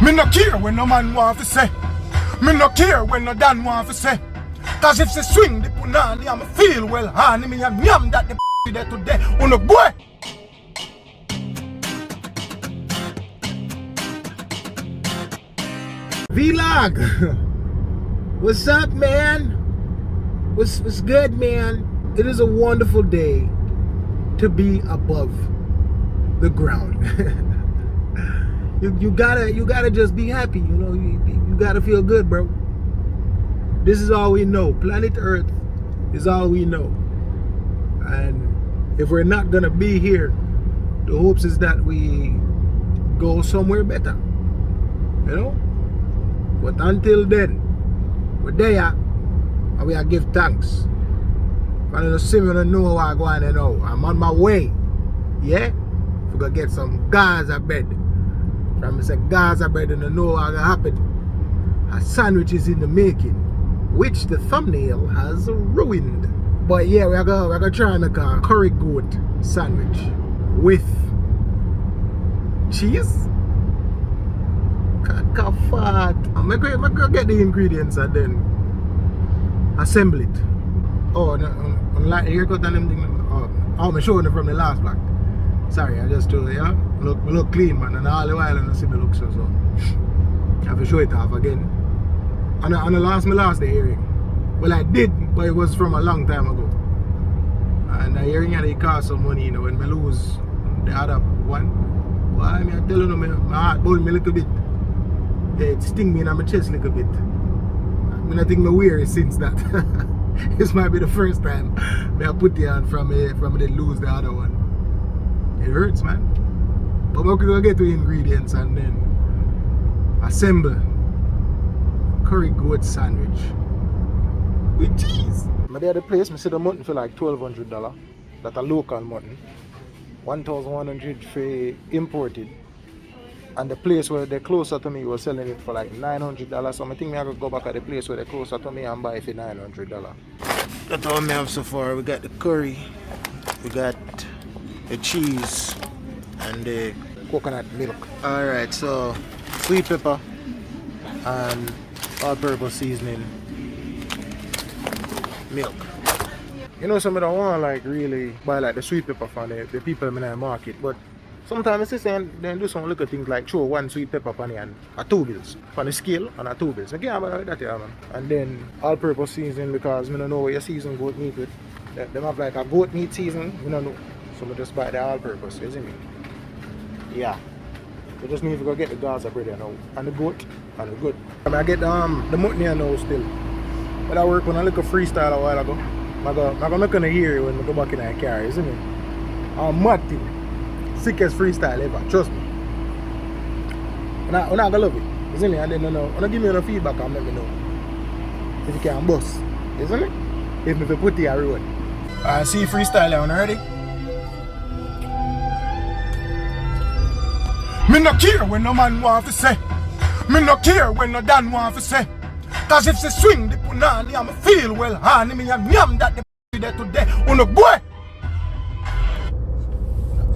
Me no care when no man want to say. Me no care when no Dan want to say. Cause if she swing the punani, I'ma feel well, honey. Me and yam that the there today. Uno boy. Vlog, what's up, man? What's good, man? It is a wonderful day to be above the ground. you gotta just be happy, you know. You gotta feel good, bro. This is all we know. Planet Earth is all we know, and if we're not gonna be here, the hopes is that we go somewhere better, you know. But until then, we're there and we are give thanks. If I don't see me, I don't know what I'm going to know. I'm on my way. Yeah? We're going to get some Gaza bread. From say Gaza bread and I know what's going to happen. A sandwich is in the making, which the thumbnail has ruined. But yeah, we're going to try and make a curry goat sandwich with cheese. Fat. I'm gonna get the ingredients and then assemble it. Oh, like the haircut and them thing. I'm showing it from the last vlog. Sorry, I just told you, yeah? Look clean, man, and all the while I see me look so. I have to show it off again. And I lost my last day earring. Well, I did, but it was from a long time ago. And the earring had to cost some money, you know, when I lose the other one. Well, I mean, I tell you, my heart burned me a little bit. It sting me in my chest a little bit. I think I'm weary since that. This might be the first time I put the on from they lose the other one. It hurts, man. But we're gonna get to the ingredients and then assemble curry goat sandwich with cheese. Maybe at the place, I see the mutton for like $1,200. That's a local mutton. 1,100 for imported. And the place where they're closer to me was selling it for like $900. So I think I could go back at the place where they're closer to me and buy it for $900. That's all we have so far. We got the curry, we got the cheese, and the coconut milk. Alright, so sweet pepper and all-purpose seasoning, milk. You know, some of them want like really buy like the sweet pepper from the people in the market, but sometimes it's saying they do some little things like throw one sweet pepper on it and a 2 bills. On the scale and a 2 bills. Again, I'm like that, yeah, man. And then all-purpose seasoning because I don't know what you season goat meat with. They have like a goat meat season, I don't know. So I just buy the all-purpose, you see me? Yeah. So just need to go get the Gaza bread here now. And the goat, and the good. I get the mutton here now still. But I work on a little freestyle a while ago. I'm not gonna hear it when I go back in the car, you see me? I'm mad thing. Sickest freestyle ever, trust me. I'm not gonna love it, you see me? And then I'm gonna give me no feedback and let me know if you can bust, you see me? If me put it on road. I see freestyle on already. Me no care when no man want to say. Me no care when no Dan want to say. Cause if she swing the punani, I'ma feel well, honey. Me and yam that the there today. Uno boy.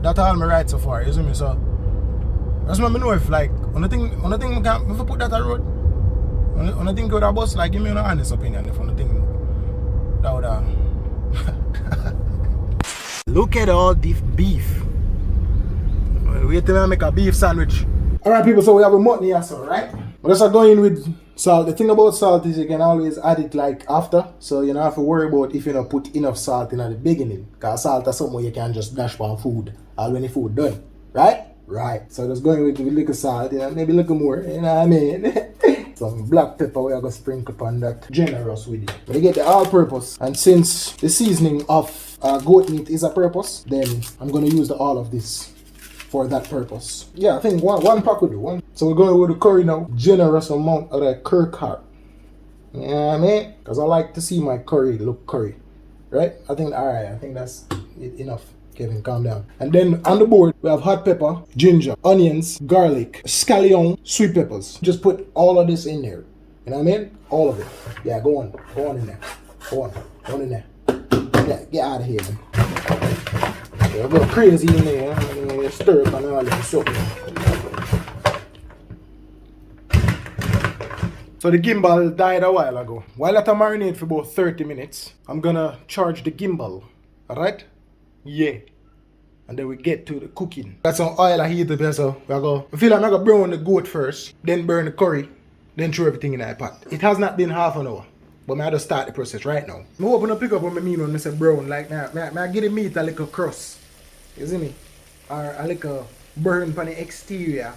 That's all my right so far, you see me? So just let me know if like on the thing we can if I put that on road. On the thing with a bus, like give me an honest opinion if on the thing that would Look at all this beef. Wait till I make a beef sandwich. Alright people, so we have a mutton here, so right? We're just going with salt. The thing about salt is you can always add it like after, so you don't have to worry about if you don't put enough salt in at the beginning. Because salt is something you can just dash on food all when the food done. Right? Right. So just going with a little salt, you know, maybe a little more, you know what I mean? Some black pepper we are going to sprinkle upon that, generous with it. But you get the all-purpose, and since the seasoning of goat meat is a purpose, then I'm going to use all of this for that purpose. Yeah, I think one pack will do. One. So we're going with the curry now. Generous amount of that Kirkheart. You know what I mean? Because I like to see my curry look curry. Right? I think, alright, I think that's enough. Kevin, calm down. And then on the board, we have hot pepper, ginger, onions, garlic, scallion, sweet peppers. Just put all of this in there. You know what I mean? All of it. Yeah, go on. Go on in there. Go on in there. Yeah, get out of here, man. Yeah, go crazy in there. Stir up and all that stuff. So the gimbal died a while ago. While that marinate for about 30 minutes, I'm gonna charge the gimbal. Alright? Yeah. And then we get to the cooking. Got some oil I heat up here, so I feel like I'm gonna brown the goat first, then burn the curry, then throw everything in that pot. It has not been half an hour, but I just start the process right now. I'm hoping to pick up what I mean when I say brown like that. I give the meat a little crust. You see me? Or a little burn on the exterior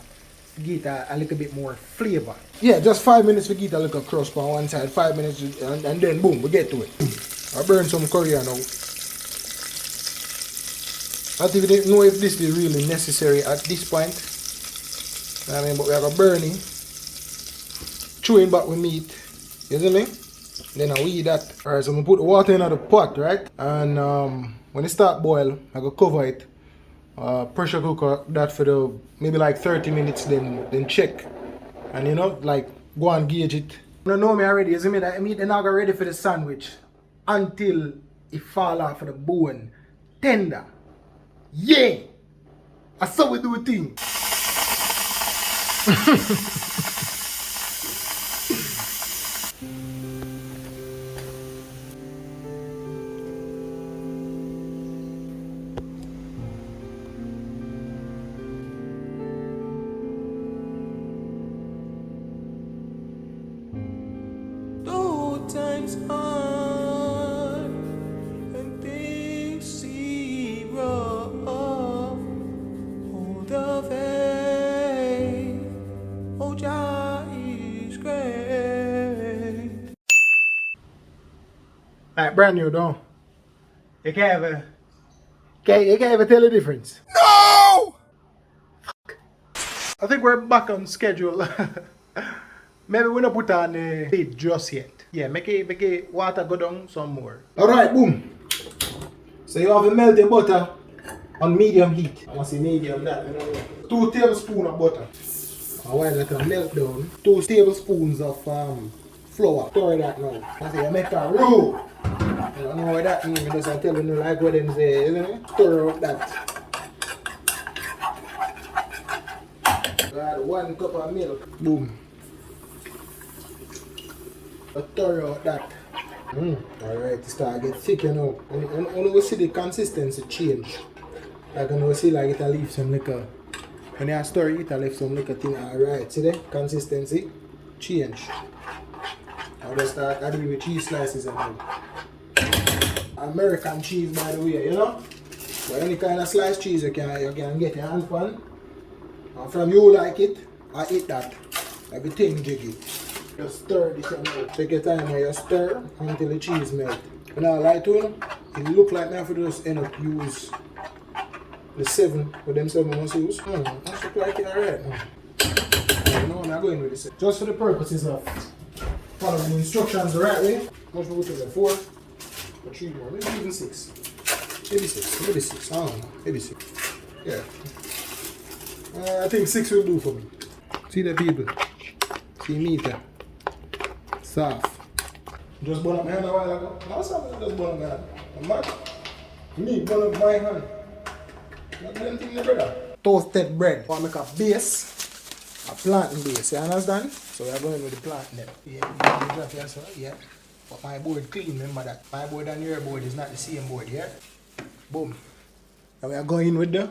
to get a little bit more flavor. Yeah, just 5 minutes to get a little crust on one side, 5 minutes and then boom, we get to it. I burn some curry now. I don't even know if this is really necessary at this point. I mean, but we have a burning, chewing back with meat. You see me? Then I weed that. Alright, so I'm gonna put the water in the pot, right? And when it start boil, I go cover it. Pressure cooker that for the maybe like 30 minutes, then check. And you know, like go and gauge it. You know me already, you see me? That meat is not ready for the sandwich until it fall off of the bone. Tender. Yeah! That's how we do a thing. Times hard and things seem rough. Hold the faith, oh Jah is great. Alright, brand new though. You can't even tell the difference. No! I think we're back on schedule. Maybe we don't put on the lid just yet. Yeah, make it water go down some more. Alright, boom. So you have to melt the butter on medium heat. I must say medium that. 2 tablespoons of butter. And while that melt down, 2 tablespoons of flour. Stir that now. I say you make a roux. I don't know what that means, because I'm telling you like what them say, isn't it? Stir up that. Add 1 cup of milk. Boom. Stir out that. Alright, start get thick, you know. And we see the consistency change. Like we see like it'll leave some liquor. When you stir it, it'll leave some liquor thing. Alright, see the consistency change. I'll just start adding with cheese slices and all. American cheese, by the way, you know. But any kind of sliced cheese you can get your hands on. And from you like it, I eat that. Everything jiggy. Just stir this out. Take your time when you stir until the cheese melt. When I lie to you, it look like now for just end up use the 7 with them 7 must use. That's look like it alright. You know I'm not going with this. Just for the purposes of following the instructions the right way. Much more to the 4 or 3 more, maybe even 6. Maybe 6. I don't know. Maybe 6. Yeah. I think 6 will do for me. See the people. See meat there. Soft. Just burn up my hand a while ago. Now something just burn up my hand. I'm mad. Me burn up my hand. Not them thing there, brother. Toasted bread. I make a base. A plantain base. You understand? So we are going with the plantain. Yeah. But my board clean, remember that. My board and your board is not the same board, yeah? Boom. Now we are going with the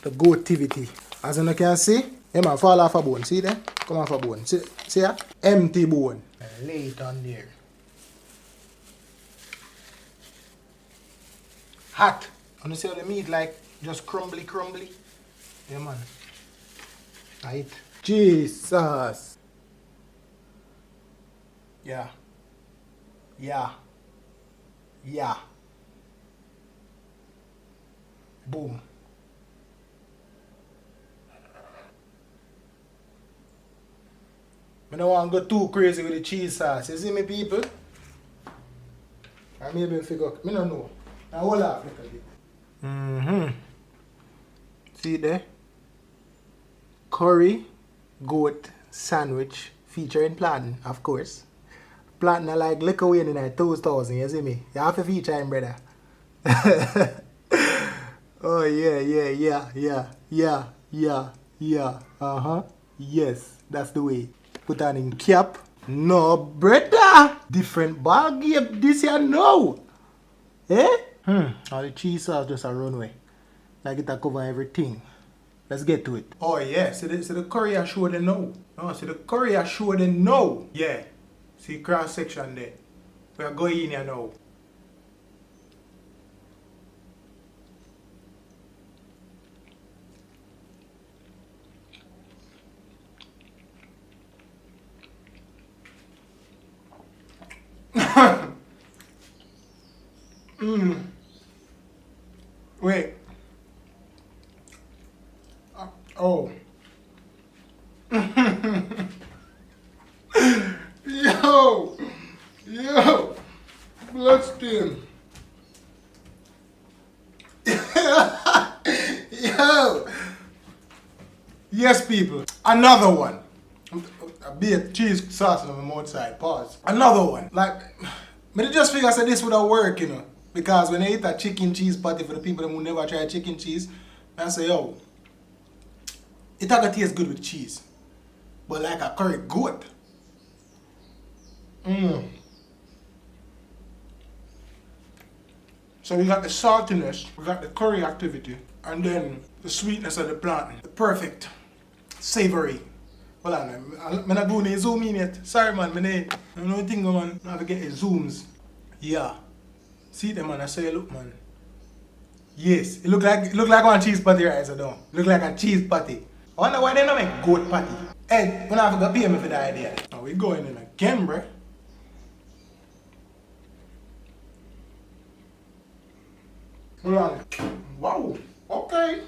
goativity. As you can see, it might fall off a bone. See there? Come off a bone. See that? Empty bone. And lay it on there. Hot. And you see how the meat like just crumbly. Yeah man. Right. Jesus. Yeah. Boom. I don't want to go too crazy with the cheese sauce. You see me, people? I maybe figure. I don't know. I hold off a little bit. See there? Curry goat sandwich featuring plantain, of course. Plantain are like liquor weighing in like 2,000. You see me? You have to feature him, brother. Oh yeah. Yes, that's the way. Put on in cap. No, brother. Different ball game this year now. Eh? All the cheese sauce just a runway. Like it a cover everything. Let's get to it. Oh yeah, see the curry I show them now. No, see the curry I show them now. Yeah. See cross section there. We are going in here now. Wait. Oh. Yo. Bloodstain. Yo. Yes, people. Another one. A bit cheese sauce on the outside. Pause. Another one. Like, I just figure I said this would have worked, you know. Because when I eat a chicken cheese patty for the people who never try chicken cheese, I say, yo, it gonna taste good with cheese. But like a curry goat. So we got the saltiness, we got the curry activity, and then the sweetness of the plantain. The perfect, savory. Hold on, I'm not doing a zoom in yet. Sorry man, I don't know thing man. I have to get the zooms. Yeah. See them man, I say look man. Yes, it look like one cheese patty right so down. Look like a cheese patty. I wonder why they don't make goat patty. Hey, when I have to pay me for the idea. Now we going in again, bruh. Hold on. Wow. Okay.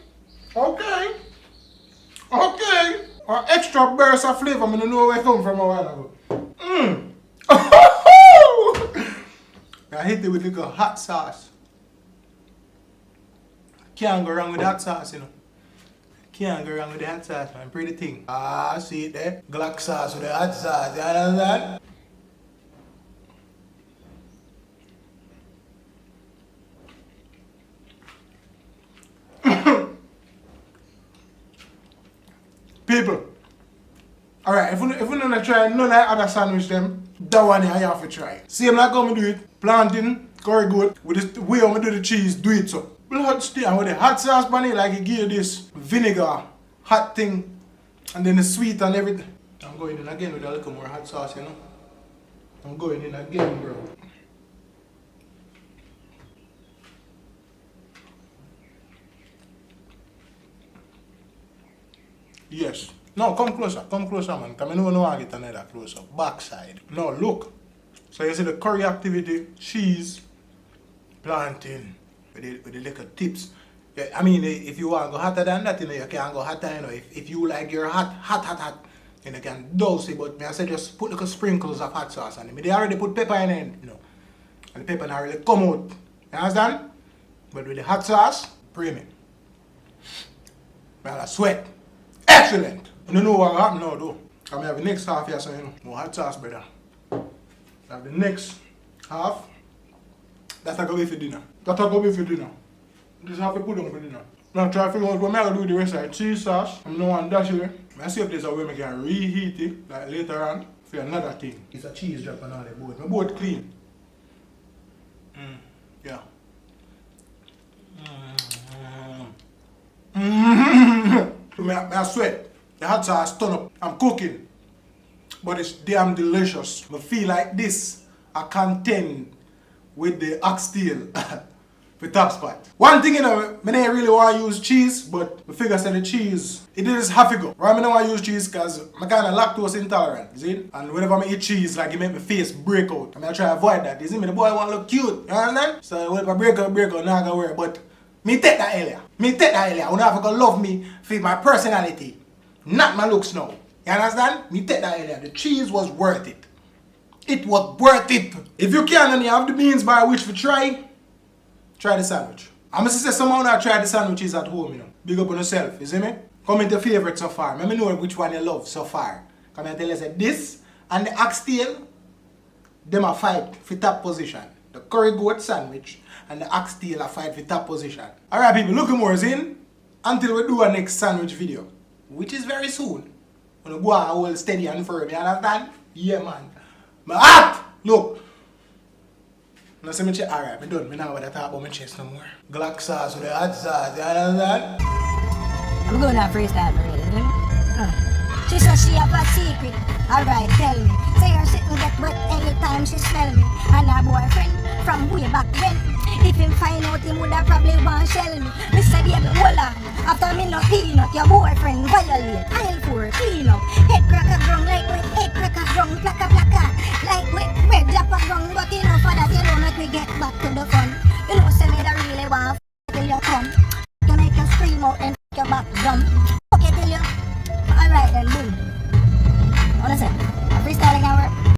An extra burst of flavor. I don't know where it come from a while ago. I hit it with a little hot sauce. Can't go wrong with hot sauce, you know. Can't go wrong with the hot sauce, man. Pretty thing. Ah, see it there? Glock sauce with the hot sauce. You understand? People. Alright, if you don't try none of the other sandwich them, that one here you have to try. Same like how I do it. Plantain, curry goat, with the way I do the cheese, do it so. Blood stain with the hot sauce on it, like it give you this vinegar, hot thing, and then the sweet and everything. I'm going in again with a little more hot sauce, you know. I'm going in again, bro. Yes. No, come closer, man. Because I know I get another closer. Backside. No, look. So you see the curry activity, cheese, plantain, with the little tips. Yeah, I mean, if you want to go hotter than that, you know, you can go hotter, you know. If you like your hot, you know, you can dose it. But I say just put little sprinkles of hot sauce on it. They already put pepper in it, you know. And the pepper not really come out. You understand? But with the hot sauce, premium. Well, I sweat. Excellent. You don't know what will happen now though. I have the next half here, so you know. No hot sauce, brother. I have the next half. That's going to be for dinner. This half we put on for dinner. Now try to figure out what I'm going to do with the rest of the cheese sauce. I'm going to dash it. I see if there's a way I can reheat it like later on for another thing. It's a cheese drop and all that boat. My boat clean. Yeah. I sweat. The hot sauce turn up. I'm cooking. But it's damn delicious. I feel like this I contend with the oxtail for top spot. One thing, you know, I don't really want to use cheese, but I figure that the cheese, it is half a go. Right, I don't want to use cheese because I'm kind of lactose intolerant, you see? And whenever I eat cheese, like it make my face break out. I try to avoid that, you see me? The boy want to look cute, you understand? So when I break out, not gonna worry. But me take that earlier. I don't have to love me for my personality, not my looks now. You understand? Me take that earlier. The cheese was worth it. It was worth it. If you can and you have the means by which to try the sandwich. I'm going to say someone that tried the sandwiches at home, you know. Big up on yourself, you see me? Comment your favorite so far. Let me know which one you love so far. Come and tell us that this and the oxtail, them a fight for top position. The curry goat sandwich and the oxtail a fight for top position. Alright people, look more in until we do our next sandwich video, which is very soon. When you go out, hold steady and firm, you understand? Yeah, man. My heart! Look! Now see me check, alright, I'm done. I now want to talk about my chest no more. Glock sauce with the hot sauce, you understand? I'm going to freestyle for real, you know? She says she have a secret. Alright, tell me. Say her sitting get wet anytime she smell me. And her boyfriend from way back then. If him find out, he woulda probably want shell me. Mr. David, hold on. After me no peanut, your boyfriend violate. I'll for clean up. Head crack a ground like